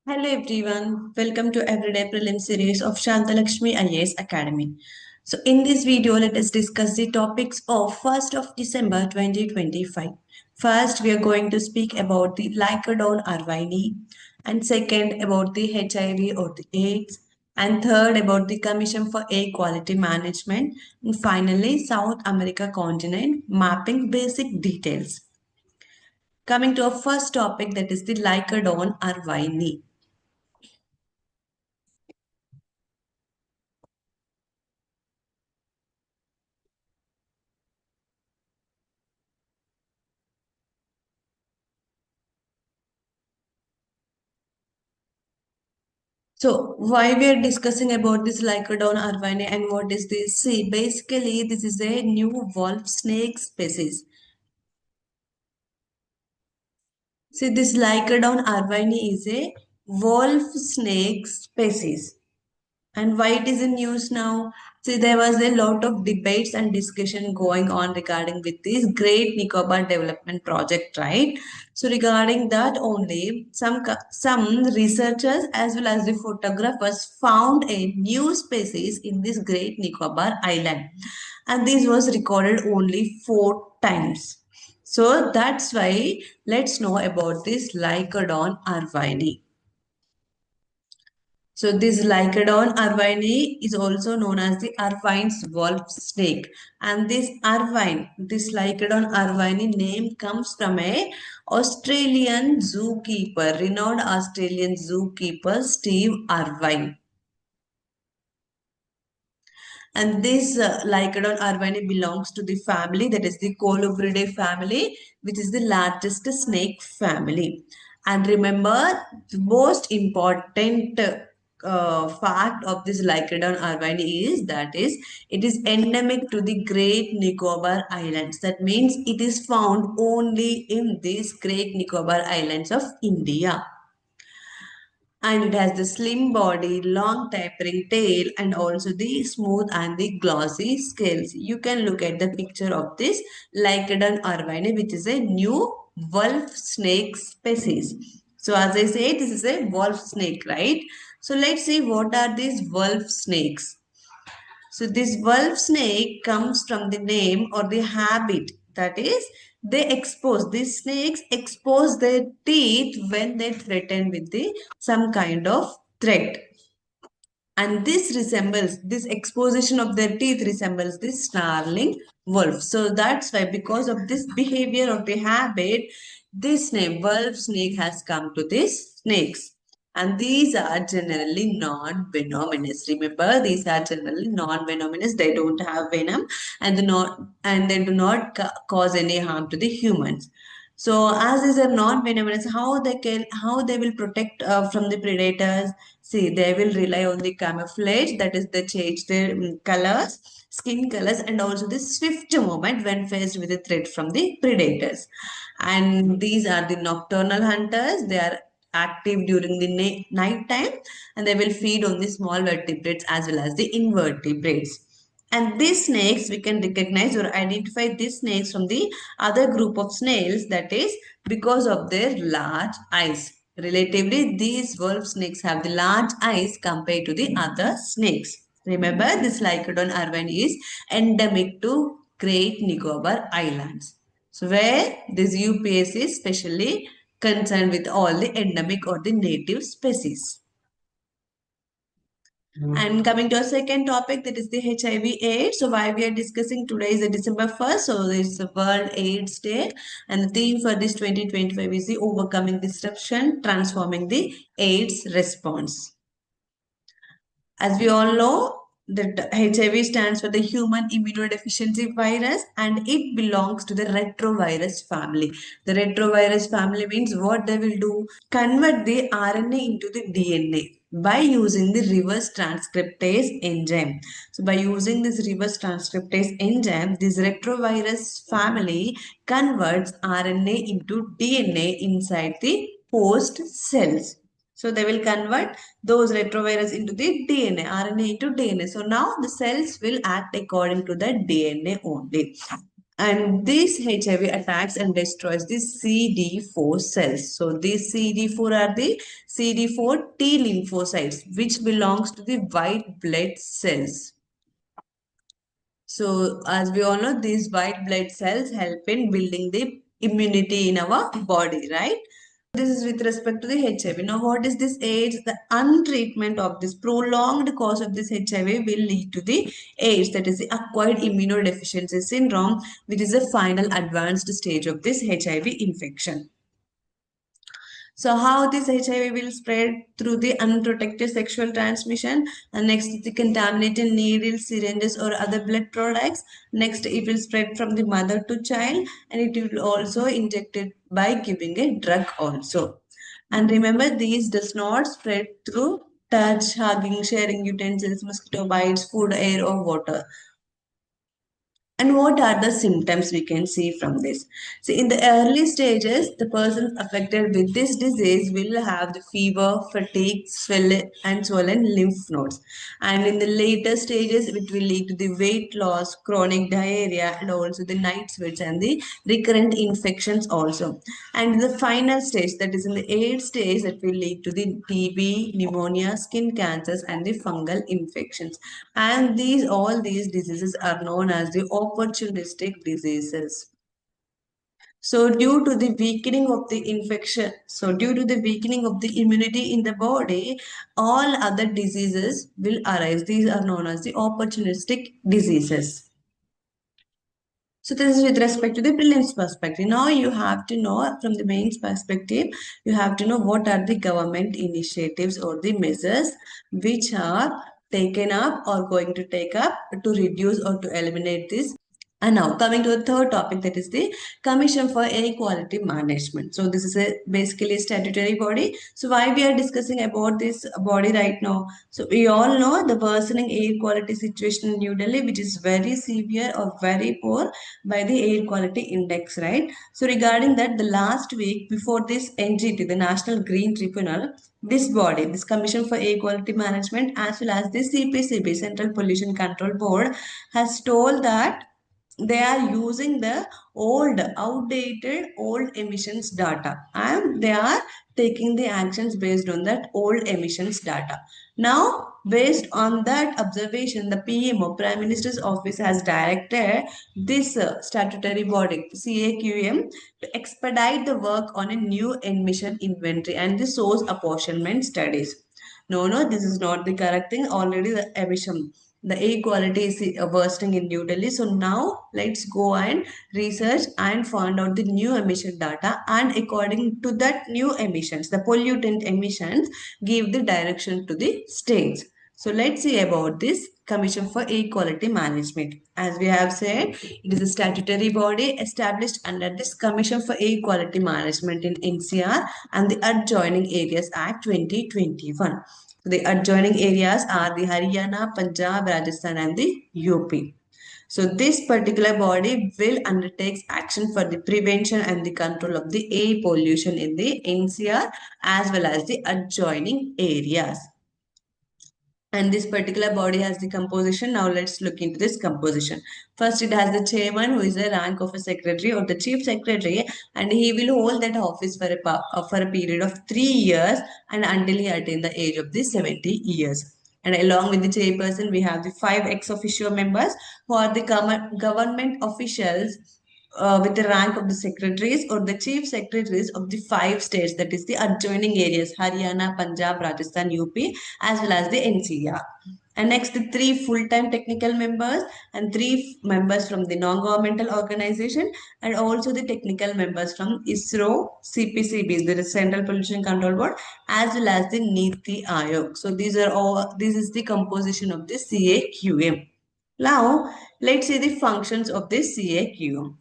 Hello everyone, welcome to Everyday Prelims series of Shantha Lakshmi IAS Academy. So in this video, let us discuss the topics of 1st of December 2025. First, we are going to speak about the Lycodon arvini, and second about the HIV or the AIDS, and third about the Commission for Air Quality Management, and finally South America continent mapping basic details. Coming to our first topic, that is the Lycodon arvini. So why we are discussing about this Lycodon arvini and what is this? See, basically this is a new wolf snake species. See, this Lycodon arvini is a wolf snake species. And why it is in news now? See, there was a lot of debates and discussion going on regarding with this Great Nicobar Development Project, right? So regarding that only, some researchers as well as the photographers found a new species in this Great Nicobar Island, and this was recorded only 4 times. So that's why let's know about this Lycodon arvini. So this Lycodon arvini is also known as the Arvine's wolf snake. And this Lycodon arvini name comes from a Australian zookeeper, renowned Australian zookeeper Steve Irvine. And this Lycodon arvini belongs to the family, that is the Colubridae family, which is the largest snake family. And remember, the most important fact of this Lycodon arvini is that it is endemic to the Great Nicobar Islands. That means it is found only in these Great Nicobar Islands of India, and it has the slim body, long tapering tail, and also the smooth and the glossy scales. You can look at the picture of this Lycodon arvini, which is a new wolf snake species. So as I say, this is a wolf snake, right? So let's see what are these wolf snakes. So this wolf snake comes from the name or the habit, that is, these snakes expose their teeth when they threaten with some kind of threat. And this exposition of their teeth resembles this snarling wolf. So that's why, because of this behavior or the habit, this name wolf snake has come to these snakes. And these are generally non-venomous. Remember, these are generally non-venomous. They don't have venom, and they do not cause any harm to the humans. So as these are non-venomous, how they will protect from the predators? See, they will rely on the camouflage, that is, they change their colors, skin colors, and also the swift movement when faced with a threat from the predators. And these are the nocturnal hunters. They are active during the night time, and they will feed on the small vertebrates as well as the invertebrates. And these snakes, we can recognize or identify these snakes from the other group of snails, that is, because of their large eyes. Relatively, these wolf snakes have the large eyes compared to the other snakes. Remember, this Lycodon arvini is endemic to Great Nicobar Islands. So, where this UPSC is specially concerned with all the endemic or the native species. And coming to our second topic, that is the HIV AIDS. So why we are discussing today is the December 1st. So it's the World AIDS Day. And the theme for this 2025 is the overcoming disruption, transforming the AIDS response. As we all know, that HIV stands for the human immunodeficiency virus, and it belongs to the retrovirus family. The retrovirus family means what they will do? Convert the RNA into the DNA by using the reverse transcriptase enzyme. So by using this reverse transcriptase enzyme, this retrovirus family converts RNA into DNA inside the host cells. So they will convert those retrovirus into the DNA, RNA into DNA. So now the cells will act according to the DNA only. And this HIV attacks and destroys the CD4 cells. So these CD4 are the CD4 T lymphocytes, which belongs to the white blood cells. So as we all know, these white blood cells help in building the immunity in our body, right? This is with respect to the HIV. Now, what is this AIDS? The untreatment of this prolonged cause of this HIV will lead to the AIDS, that is the acquired immunodeficiency syndrome, which is the final advanced stage of this HIV infection. So how this HIV will spread through the unprotected sexual transmission, and next the contaminated needles, syringes or other blood products. Next it will spread from the mother to child, and it will also injected by giving a drug also. And remember, these does not spread through touch, hugging, sharing utensils, mosquito bites, food, air or water. And what are the symptoms we can see from this? So in the early stages, the person affected with this disease will have the fever, fatigue, swollen lymph nodes. And in the later stages, it will lead to the weight loss, chronic diarrhea, and also the night sweats and the recurrent infections also. And in the final stage, that is in the 8th stage, that will lead to the TB, pneumonia, skin cancers, and the fungal infections. And all these diseases are known as the opportunistic diseases. So due to the weakening of the infection, so due to the weakening of the immunity in the body, all other diseases will arise. These are known as the opportunistic diseases. So this is with respect to the prelims perspective. Now you have to know from the mains perspective, you have to know what are the government initiatives or the measures which are taken up or going to take up to reduce or to eliminate this. And now coming to the third topic, that is the Commission for Air Quality Management. So this is basically a statutory body. So why we are discussing about this body right now? So we all know the worsening air quality situation in New Delhi, which is very severe or very poor by the air quality index, right? So regarding that, the last week before this NGT, the National Green Tribunal, this body, this Commission for Air Quality Management, as well as the CPCB, Central Pollution Control Board, has told that they are using the outdated old emissions data, and they are taking the actions based on that old emissions data. Now, based on that observation, the PMO, Prime Minister's Office, has directed this statutory body, CAQM, to expedite the work on a new emission inventory and the source apportionment studies. No, this is not the correct thing. Already the air quality is worsening in New Delhi. So now let's go and research and find out the new emission data, and according to that new emissions, the pollutant emissions, give the direction to the states. So let's see about this Commission for Air Quality Management. As we have said, it is a statutory body established under this Commission for Air Quality Management in NCR and the Adjoining Areas Act 2021. The adjoining areas are the Haryana, Punjab, Rajasthan and the UP. So this particular body will undertake action for the prevention and the control of the air pollution in the NCR as well as the adjoining areas. And this particular body has the composition. Now let's look into this composition. First, it has the chairman, who is the rank of a secretary or the chief secretary, and he will hold that office for a period of 3 years and until he attains the age of the 70 years. And along with the chairperson, we have the 5 ex officio members who are the government officials with the rank of the secretaries or the chief secretaries of the 5 states, that is the adjoining areas, Haryana, Punjab, Rajasthan, UP, as well as the NCR. And next, the 3 full-time technical members and 3 members from the non-governmental organization, and also the technical members from ISRO, CPCB, the Central Pollution Control Board, as well as the Niti Aayog. So this is the composition of the CAQM. Now, let's see the functions of this CAQM.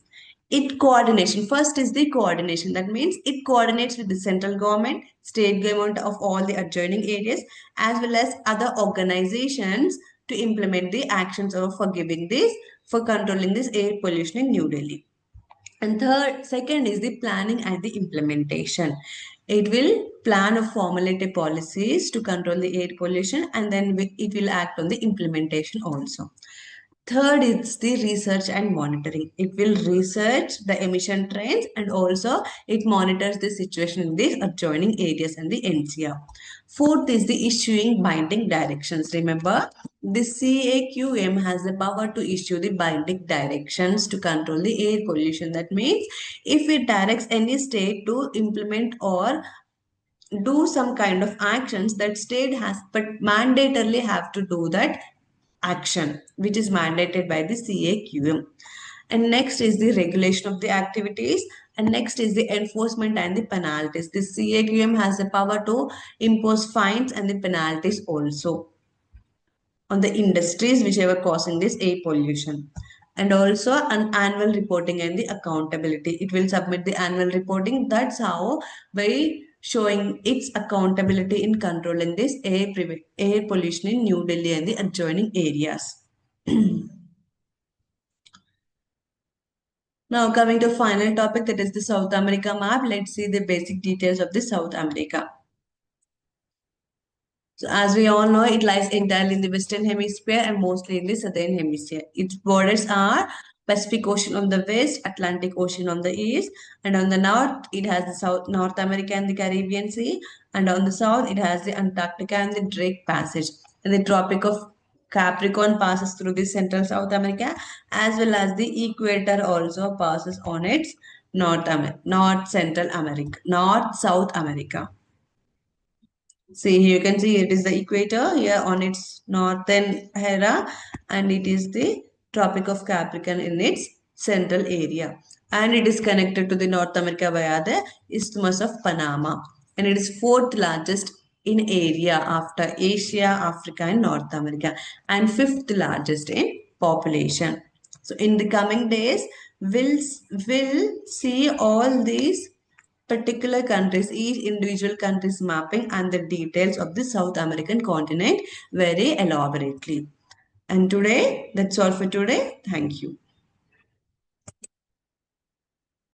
It coordination. First is the coordination. That means it coordinates with the central government, state government of all the adjoining areas, as well as other organizations to implement the actions of for controlling this air pollution in New Delhi. And second is the planning and the implementation. It will plan or formulate a policies to control the air pollution, and then it will act on the implementation also. Third is the research and monitoring. It will research the emission trends and also it monitors the situation in the adjoining areas and the NCR. Fourth is the issuing binding directions. Remember, the CAQM has the power to issue the binding directions to control the air pollution. That means if it directs any state to implement or do some kind of actions, that state has but mandatorily have to do that action which is mandated by the CAQM. And next is the regulation of the activities, and next is the enforcement and the penalties. The CAQM has the power to impose fines and the penalties also on the industries whichever causing this air pollution. And also an annual reporting and the accountability. It will submit the annual reporting. That's how by showing its accountability in controlling this air pollution in New Delhi and the adjoining areas. Now coming to final topic, that is the South America map. Let's see the basic details of the South America. So as we all know, it lies entirely in the Western Hemisphere and mostly in the Southern Hemisphere. Its borders are Pacific Ocean on the west, Atlantic Ocean on the east, and on the north it has the North America and the Caribbean Sea, and on the south it has the Antarctica and the Drake Passage. And the Tropic of Capricorn passes through the central South America, as well as the equator also passes on its North South America. See, here you can see it is the equator here on its northern Hera, and it is the Tropic of Capricorn in its central area. And it is connected to the North America via the Isthmus of Panama. And it is fourth largest in area after Asia, Africa, and North America, and fifth largest in population. So in the coming days, we'll see all these particular countries, each individual country's mapping and the details of the South American continent very elaborately. And today, that's all for today. Thank you.